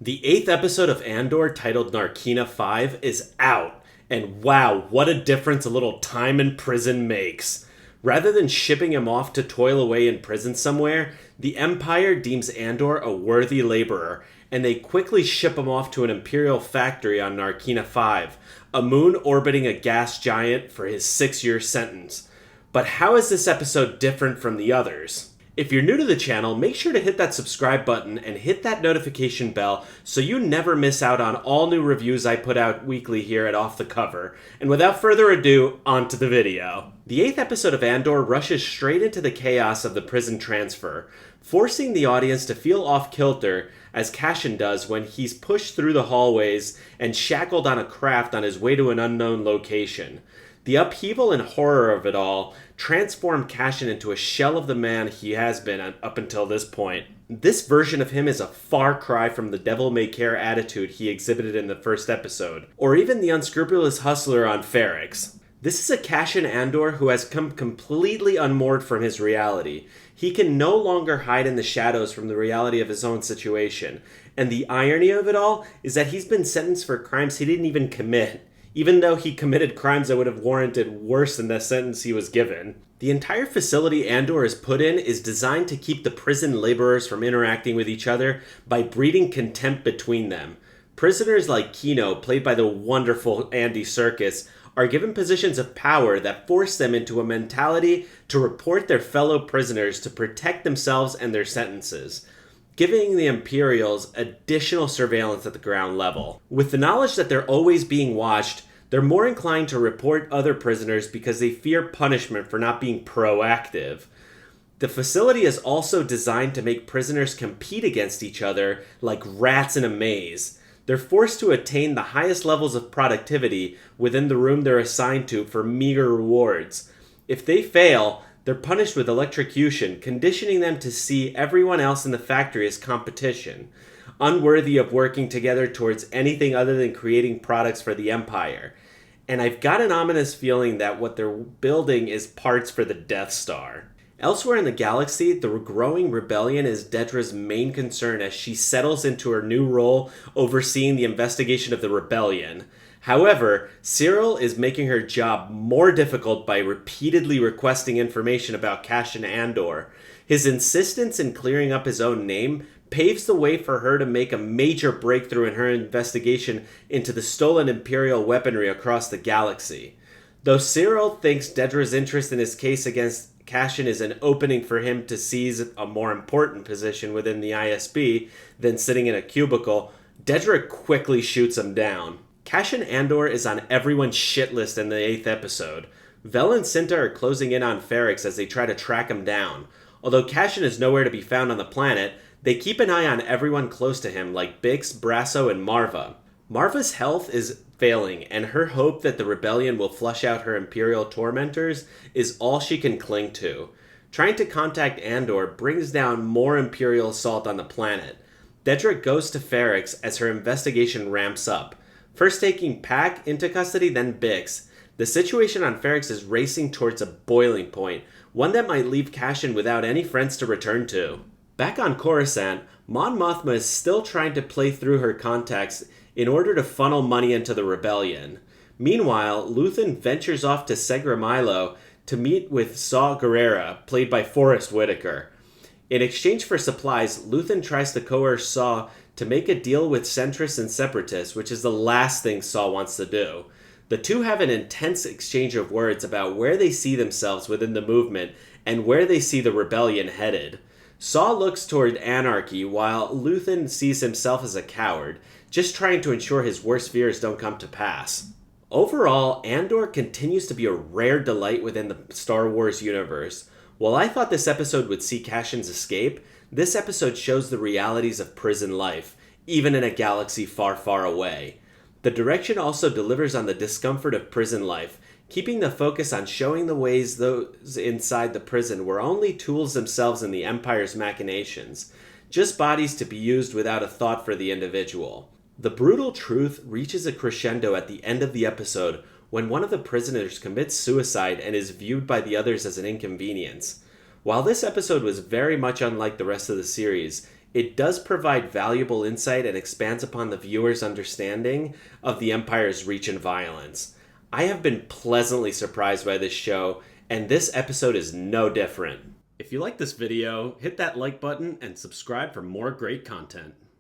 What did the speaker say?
The 8th episode of Andor, titled Narkina 5, is out, and wow, what a difference a little time in prison makes. Rather than shipping him off to toil away in prison somewhere, the Empire deems Andor a worthy laborer, and they quickly ship him off to an Imperial factory on Narkina 5, a moon orbiting a gas giant, for his 6-year sentence. But how is this episode different from the others? If you're new to the channel, make sure to hit that subscribe button and hit that notification bell so you never miss out on all new reviews I put out weekly here at Off the Cover. And without further ado, on to the video. The 8th episode of Andor rushes straight into the chaos of the prison transfer, forcing the audience to feel off-kilter, as Cassian does when he's pushed through the hallways and shackled on a craft on his way to an unknown location. The upheaval and horror of it all transform Cassian into a shell of the man he has been up until this point. This version of him is a far cry from the devil-may-care attitude he exhibited in the first episode, or even the unscrupulous hustler on Ferrix. This is a Cassian Andor who has come completely unmoored from his reality. He can no longer hide in the shadows from the reality of his own situation, and the irony of it all is that he's been sentenced for crimes he didn't even commit, even though he committed crimes that would have warranted worse than the sentence he was given. The entire facility Andor is put in is designed to keep the prison laborers from interacting with each other by breeding contempt between them. Prisoners like Kino, played by the wonderful Andy Serkis, are given positions of power that force them into a mentality to report their fellow prisoners to protect themselves and their sentences, giving the Imperials additional surveillance at the ground level. With the knowledge that they're always being watched, they're more inclined to report other prisoners because they fear punishment for not being proactive. The facility is also designed to make prisoners compete against each other like rats in a maze. They're forced to attain the highest levels of productivity within the room they're assigned to for meager rewards. If they fail, they're punished with electrocution, conditioning them to see everyone else in the factory as competition, unworthy of working together towards anything other than creating products for the Empire. And I've got an ominous feeling that what they're building is parts for the Death Star. Elsewhere in the galaxy, the growing rebellion is Dedra's main concern as she settles into her new role overseeing the investigation of the rebellion. However, Cyril is making her job more difficult by repeatedly requesting information about Cassian Andor. His insistence in clearing up his own name paves the way for her to make a major breakthrough in her investigation into the stolen Imperial weaponry across the galaxy. Though Cyril thinks Dedra's interest in his case against Cassian is an opening for him to seize a more important position within the ISB than sitting in a cubicle, Dedra quickly shoots him down. Cassian Andor is on everyone's shit list in the 8th episode. Vel and Cinta are closing in on Ferrix as they try to track him down. Although Cassian is nowhere to be found on the planet, they keep an eye on everyone close to him like Bix, Brasso, and Marva. Marva's health is failing, and her hope that the rebellion will flush out her Imperial tormentors is all she can cling to. Trying to contact Andor brings down more Imperial assault on the planet. Dedra goes to Ferrix as her investigation ramps up, first taking Pac into custody, then Bix. The situation on Ferrix is racing towards a boiling point, one that might leave Cassian without any friends to return to. Back on Coruscant, Mon Mothma is still trying to play through her contacts in order to funnel money into the rebellion. Meanwhile, Luthen ventures off to Segra Milo to meet with Saw Gerrera, played by Forrest Whitaker. In exchange for supplies, Luthen tries to coerce Saw to make a deal with Centrists and Separatists, which is the last thing Saw wants to do. The two have an intense exchange of words about where they see themselves within the movement and where they see the rebellion headed. Saw looks toward anarchy, while Luthen sees himself as a coward, just trying to ensure his worst fears don't come to pass. Overall, Andor continues to be a rare delight within the Star Wars universe. While I thought this episode would see Cassian's escape, this episode shows the realities of prison life, even in a galaxy far, far away. The direction also delivers on the discomfort of prison life, keeping the focus on showing the ways those inside the prison were only tools themselves in the Empire's machinations, just bodies to be used without a thought for the individual. The brutal truth reaches a crescendo at the end of the episode when one of the prisoners commits suicide and is viewed by the others as an inconvenience. While this episode was very much unlike the rest of the series, it does provide valuable insight and expands upon the viewer's understanding of the Empire's reach and violence. I have been pleasantly surprised by this show, and this episode is no different. If you like this video, hit that like button and subscribe for more great content.